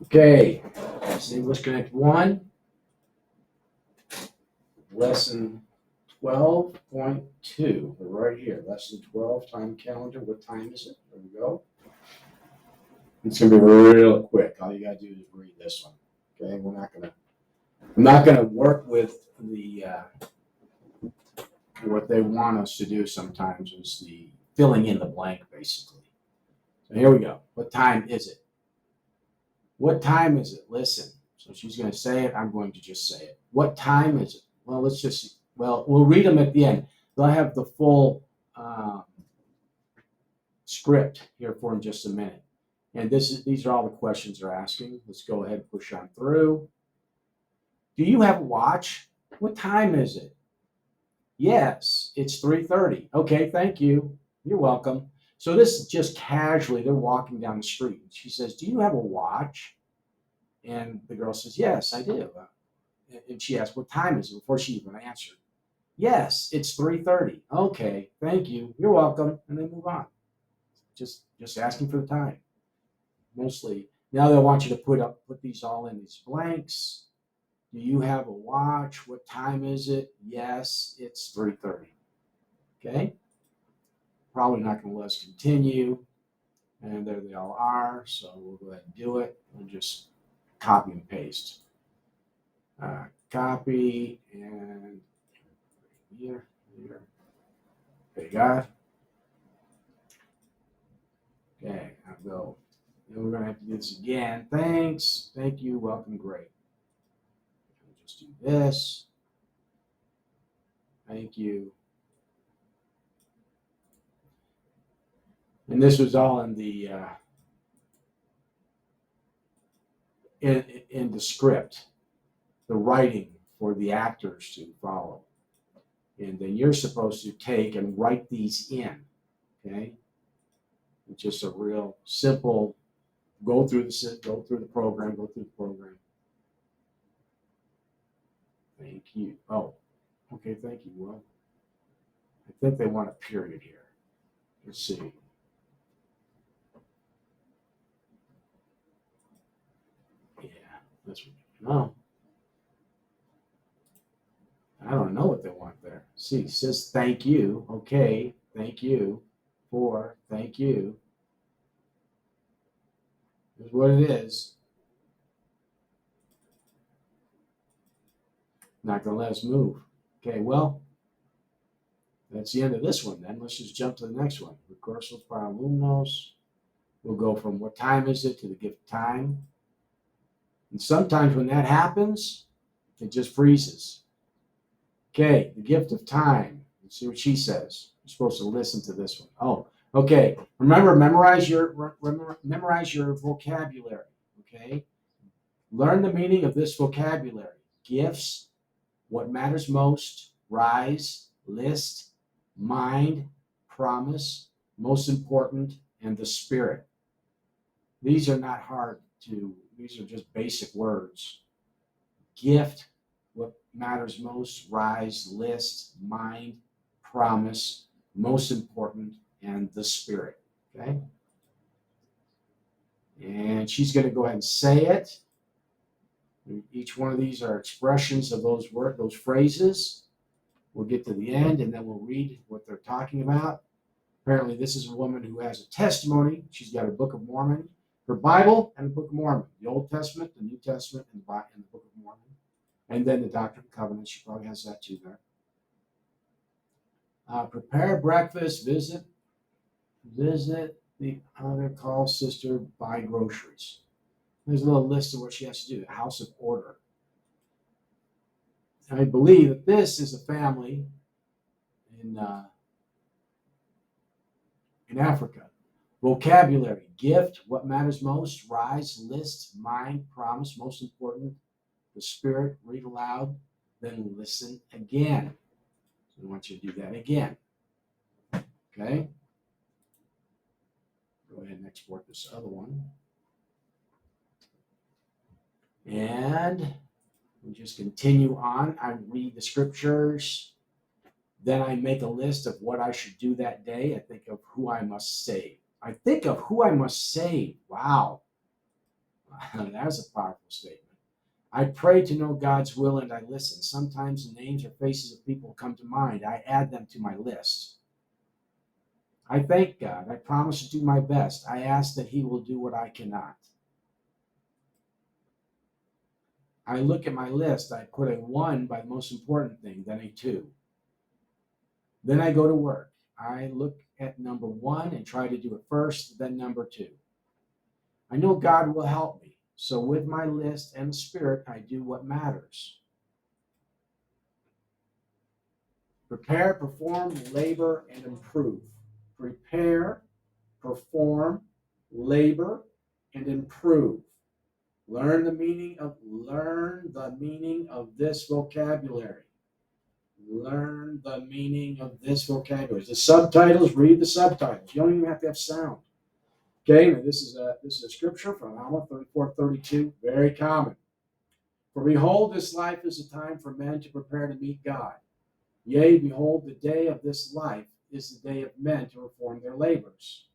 Okay, it's EnglishConnect 1, lesson 12.2. We're right here, lesson 12, time calendar. What time is it? There we go. It's going to be real quick. All you got to do is read this one. Okay, I'm not going to work with the, what they want us to do sometimes is the filling in the blank, basically. So here we go. What time is it? What time is it? Listen. So she's going to say it. I'm going to just say it. What time is it? Well, we'll read them at the end. They'll have the full script here for in just a minute. And these are all the questions they're asking. Let's go ahead and push on through. Do you have a watch? What time is it? Yes, it's 3:30. Okay, thank you. You're welcome. So this is just casually, they're walking down the street. She says, do you have a watch? And the girl says, yes, I do. And she asks, what time is it? Before she even answered. Yes, it's 3:30. Okay, thank you. You're welcome. And they move on. Just asking for the time. Mostly. Now they want you to put these all in these blanks. Do you have a watch? What time is it? Yes, it's 3:30. Okay? Probably not going to let us continue. And there they all are. So we'll go ahead and do it. We'll just copy and paste. Copy and here. There you got it. Okay, I'll go. Then we're going to have to do this again. Thanks. Thank you. Welcome. Great. We'll just do this. Thank you. And this was all in the in the script, the writing for the actors to follow. And then you're supposed to take and write these in. Okay? It's just a real simple go through the program. Thank you. Oh, okay, thank you. Well, I think they want a period here. Let's see. Yeah, that's what. No, I don't know what they want there. See, it says thank you. Okay, thank you for thank you. Here's what it is. Not gonna let us move. Okay, well, that's the end of this one then. Let's just jump to the next one. Recursos para alumnos. We'll go from what time is it to the gift time. And sometimes when that happens, it just freezes. Okay, the gift of time. Let's see what she says. You're supposed to listen to this one. Oh, okay. Remember, memorize your vocabulary. Okay, learn the meaning of this vocabulary. Gifts, what matters most, rise, list, mind, promise, most important, and the spirit. These are not hard to. These are just basic words. Gift, what matters most, rise, list, mind, promise, most important, and the spirit. Okay? And she's going to go ahead and say it. Each one of these are expressions of those words, those phrases. We'll get to the end and then we'll read what they're talking about. Apparently, this is a woman who has a testimony. She's got a Book of Mormon, her Bible, and the Book of Mormon, the Old Testament, the New Testament, and the Book of Mormon. And then the Doctrine and Covenants, she probably has that too there. Prepare breakfast, visit the other call sister, buy groceries. There's a little list of what she has to do, the house of order. I believe that this is a family in Africa. Vocabulary, gift, what matters most, rise, list, mind, promise, most important, the spirit, read aloud, then listen again. So I want you to do that again. Okay? Go ahead and export this other one. And we just continue on. I read the scriptures. Then I make a list of what I should do that day. I think of who I must save. Wow. That's a powerful statement. I pray to know God's will and I listen. Sometimes the names or faces of people come to mind. I add them to my list. I thank God. I promise to do my best. I ask that He will do what I cannot. I look at my list. I put a 1 by the most important thing, then a 2. Then I go to work. I look at number 1 and try to do it first, then number 2. I know God will help me. So with my list and the Spirit, I do what matters. Prepare, perform, labor, and improve. Prepare, perform, labor, and improve. Learn the meaning of this vocabulary. Learn the meaning of this vocabulary. The subtitles, read the subtitles. You don't even have to have sound. Okay, now this is a scripture from Alma 34:32, very common. For behold, this life is a time for men to prepare to meet God. Yea, behold, the day of this life is the day of men to perform their labors.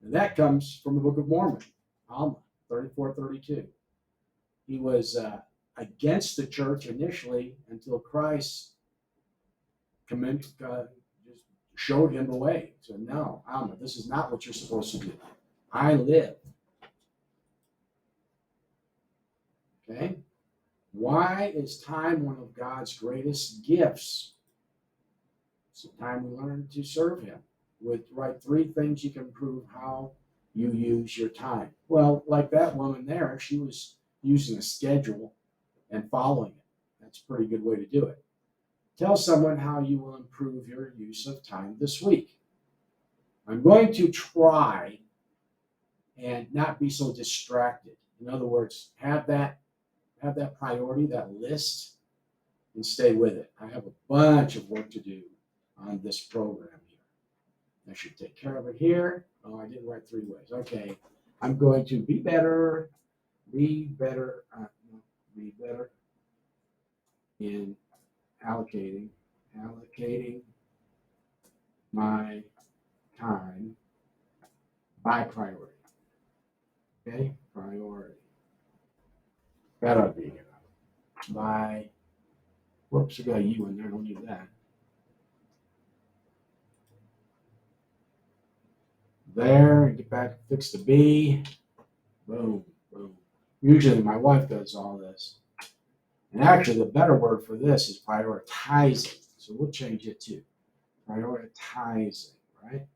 And that comes from the Book of Mormon, Alma 34:32. He was against the church initially until Christ just showed him the way. So no, Alma, this is not what you're supposed to do. I live. Okay? Why is time one of God's greatest gifts? It's the time we learn to serve Him. Write 3 things you can prove how you use your time. Well, like that woman there, she was using a schedule and following it. That's a pretty good way to do it. Tell someone how you will improve your use of time this week. I'm going to try and not be so distracted. In other words, have that priority, that list, and stay with it. I have a bunch of work to do on this program here. I should take care of it here. Oh, I didn't write 3 ways. Okay, I'm going to be better in allocating my time by priority. Okay, priority. That ought to be here. By, whoops, I got a U in there. Don't need that. There, get back, fix the B. Boom, boom. Usually my wife does all this. And actually, the better word for this is prioritizing. So we'll change it to prioritizing, right?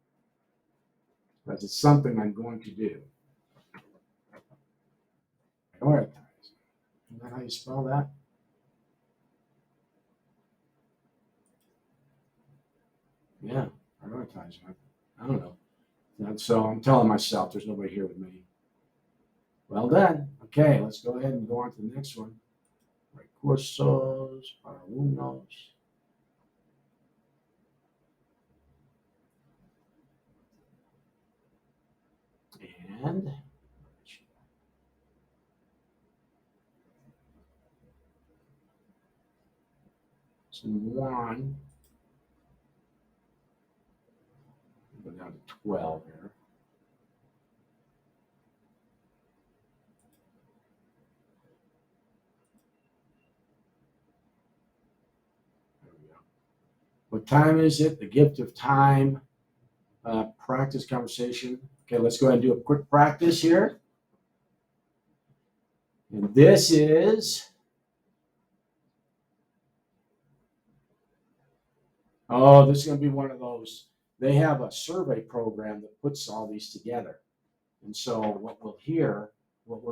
Because it's something I'm going to do. Prioritizing. Isn't that how you spell that? Yeah, prioritizing. I don't know. And so I'm telling myself there's nobody here with me. Well done. Okay, let's go ahead and go on to the next one. Recursos para alumnos. And some 1. Go down to 12 here. There we go. What time is it? The gift of time. Practice conversation. Okay, let's go ahead and do a quick practice here. And this is, this is going to be one of those. They have a survey program that puts all these together. And so what we're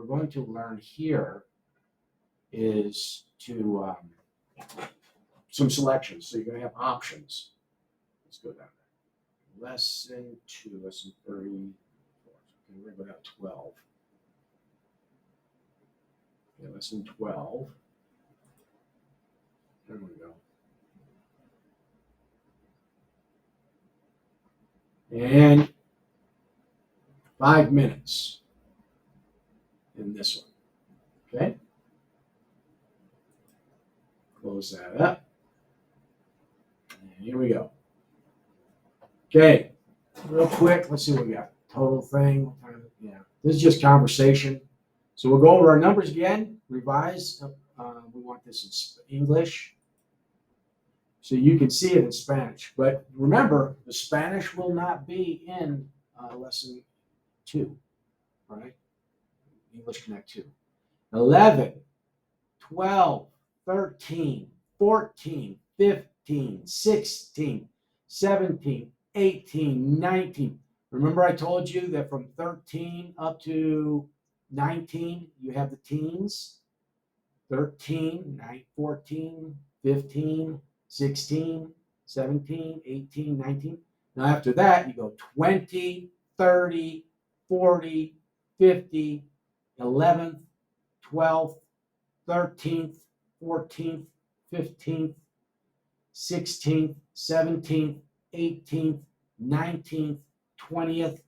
going to learn here is to some selections. So you're going to have options. Let's go down there. Lesson 2, lesson 34. Okay, we're going to go down to 12. Okay, lesson 12. There we go. And 5 minutes in this one. Okay? Close that up. And here we go. Okay, real quick, let's see what we got. Total thing. Yeah, This is just conversation. So we'll go over our numbers again, revise. We want this in English, so you can see it in Spanish. But remember, the Spanish will not be in lesson 2, right? EnglishConnect 2. 11, 12, 13, 14, 15, 16, 17, 18, 19. Remember I told you that from 13 up to 19, you have the teens? 13, 14, 15, 16, 17, 18, 19. Now after that, you go 20, 30, 40, 50, 11th, 12th, 13th, 14th, 15th, 16th, 17th, 18th, 19th, 20th,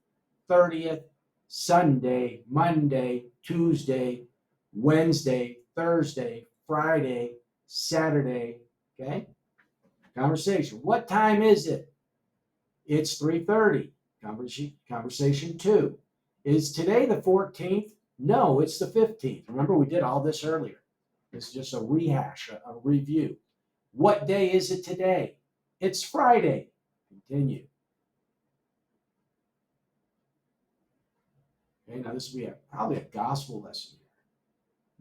30th, Sunday, Monday, Tuesday, Wednesday, Thursday, Friday, Saturday. Okay? Conversation. What time is it? It's 3:30. Conversation 2. Is today the 14th? No, it's the 15th. Remember, we did all this earlier. This is just a rehash, a review. What day is it today? It's Friday. Continue. Okay, now this will be probably a gospel lesson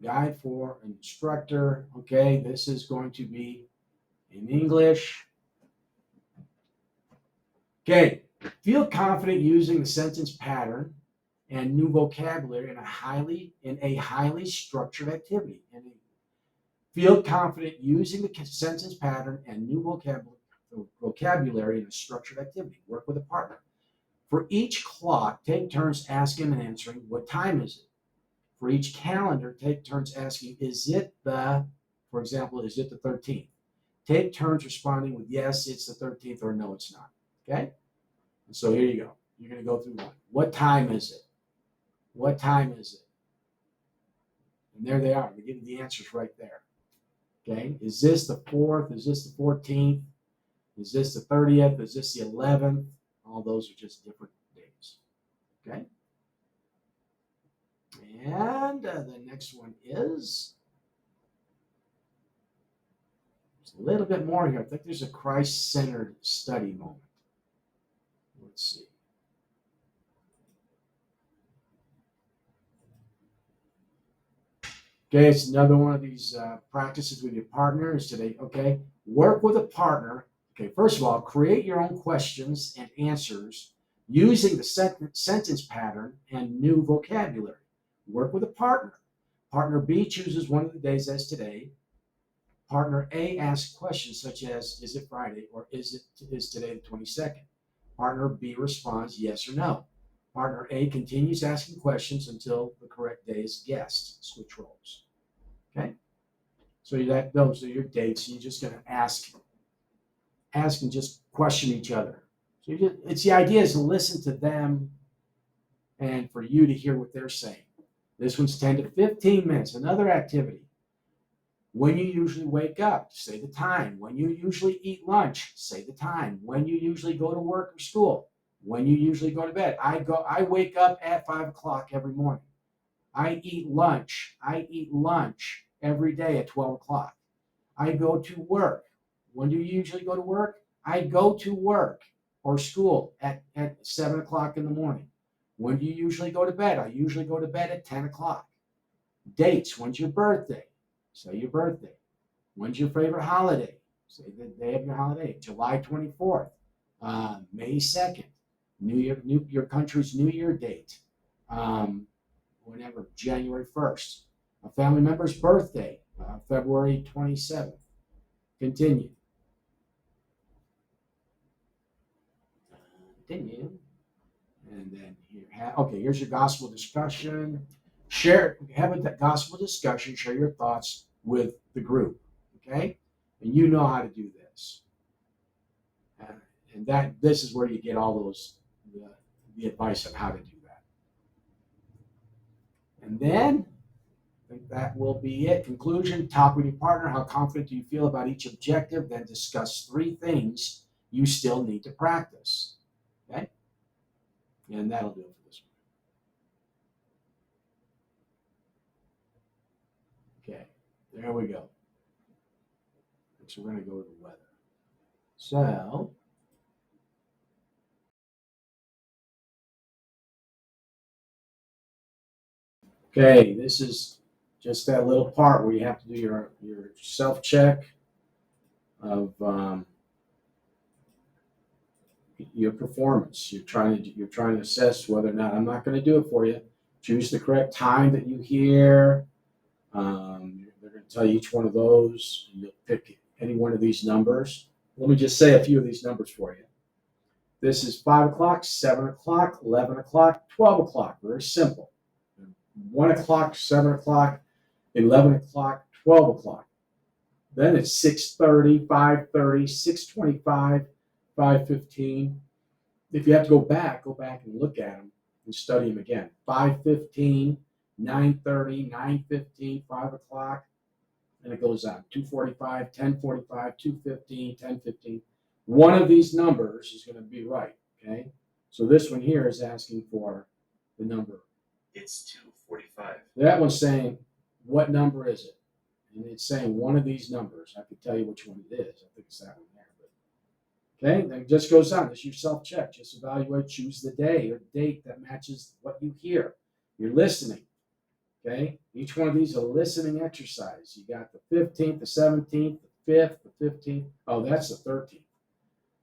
here. Guide for an instructor. Okay, this is going to be in English. Okay, feel confident using the sentence pattern and new vocabulary in a highly structured activity. Feel confident using the sentence pattern and new vocabulary in a structured activity. Work with a partner. For each clock, take turns asking and answering, what time is it? For each calendar, take turns asking, for example, is it the 13th? Take turns responding with yes, it's the 13th, or no, it's not. Okay? And so here you go. You're going to go through one. What time is it? What time is it? And there they are. They give you the answers right there. Okay? Is this the 4th? Is this the 14th? Is this the 30th? Is this the 11th? All those are just different days. Okay? And the next one is, there's a little bit more here. I think there's a Christ-centered study moment. Let's see. Okay, it's another one of these practices with your partner is today. Okay, work with a partner. Okay, first of all, create your own questions and answers using the sentence pattern and new vocabulary. Work with a partner. Partner B chooses one of the days as today. Partner A asks questions such as, is it Friday, or is today the 22nd? Partner B responds yes or no. Partner A continues asking questions until the correct day is guessed. Switch roles. Okay? So those are your dates. You're just going to ask and just question each other. So it's the idea is to listen to them and for you to hear what they're saying. This one's 10 to 15 minutes. Another activity. When you usually wake up, say the time. When you usually eat lunch, say the time. When you usually go to work or school. When you usually go to bed. I wake up at 5 o'clock every morning. I eat lunch every day at 12 o'clock. I go to work. When do you usually go to work? I go to work or school at 7 o'clock in the morning. When do you usually go to bed? I usually go to bed at 10 o'clock. Dates. When's your birthday? Say your birthday. When's your favorite holiday? Say the day of your holiday. July 24th, May 2nd, your country's New Year date, whenever, January 1st. A family member's birthday, February 27th. Continue. Continue. And then here's your gospel discussion. Have a gospel discussion, share your thoughts with the group, okay? And you know how to do this. And this is where you get all those, the advice on how to do that. And then, I think that will be it. Conclusion, talk with your partner. How confident do you feel about each objective? Then discuss 3 things you still need to practice, okay? And that'll do it for this one. There we go. So we're going to go to the weather. So, okay, this is just that little part where you have to do your self-check of your performance. You're trying to assess whether or not, I'm not going to do it for you. Choose the correct time that you hear. They're going to tell you each one of those. You'll pick any one of these numbers. Let me just say a few of these numbers for you. This is 5 o'clock, 7 o'clock, 11 o'clock, 12 o'clock. Very simple. 1 o'clock, 7 o'clock, 11 o'clock, 12 o'clock. Then it's 6:30, 5:30, 6:25, 5:15. If you have to go back and look at them and study them again. 5:15, 9:30, 9:15, 5 o'clock, and it goes on. 2:45, 10:45, 2:15, 10:15. One of these numbers is going to be right, okay? So this one here is asking for the number. It's 2:45. That one's saying, what number is it? And it's saying one of these numbers. I can tell you which one it is. I think it's that one there. But, okay, then it just goes on. It's your self-check. Just evaluate, choose the day or date that matches what you hear. You're listening. Okay, each one of these is a listening exercise. You got the 15th, the 17th, the 5th, the 15th. Oh, that's the 13th.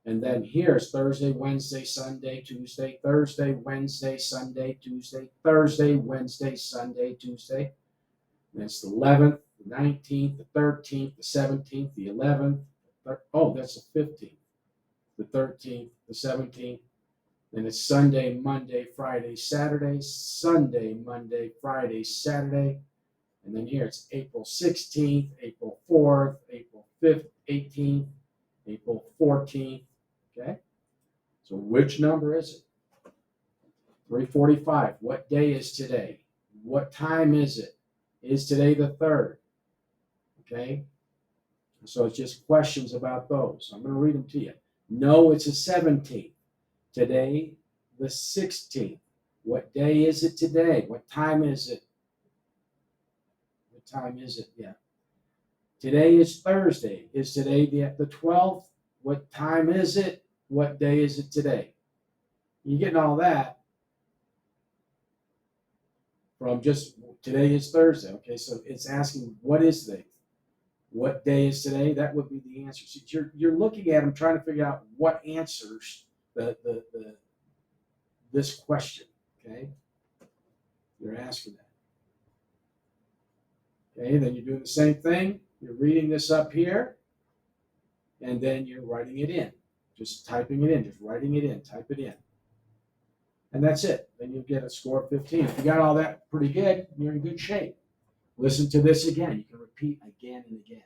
And then here's Thursday, Wednesday, Sunday, Tuesday, Thursday, Wednesday, Sunday, Tuesday, Thursday, Wednesday, Sunday, Tuesday. And it's the 11th, the 19th, the 13th, the 17th, the 11th. Oh, that's the 15th, the 13th, the 17th. Then it's Sunday, Monday, Friday, Saturday, Sunday, Monday, Friday, Saturday. And then here it's April 16th, April 4th, April 5th, 18th, April 14th. Okay? So which number is it? 3:45. What day is today? What time is it? Is today the 3rd? Okay? So it's just questions about those. I'm going to read them to you. No, it's the 17th. Today, the 16th. What day is it today? What time is it? What time is it? Yeah. Today is Thursday. Is today the 12th? What time is it? What day is it today? You're getting all that from just today is Thursday. Okay, so it's asking what is today? What day is today? That would be the answer. So you're looking at them trying to figure out what answers this question. Okay, you're asking that. Okay, then you're doing the same thing. You're reading this up here, and then you're writing it in. Just typing it in, just writing it in, type it in. And that's it. Then you'll get a score of 15. If you got all that pretty good, you're in good shape. Listen to this again. You can repeat again and again.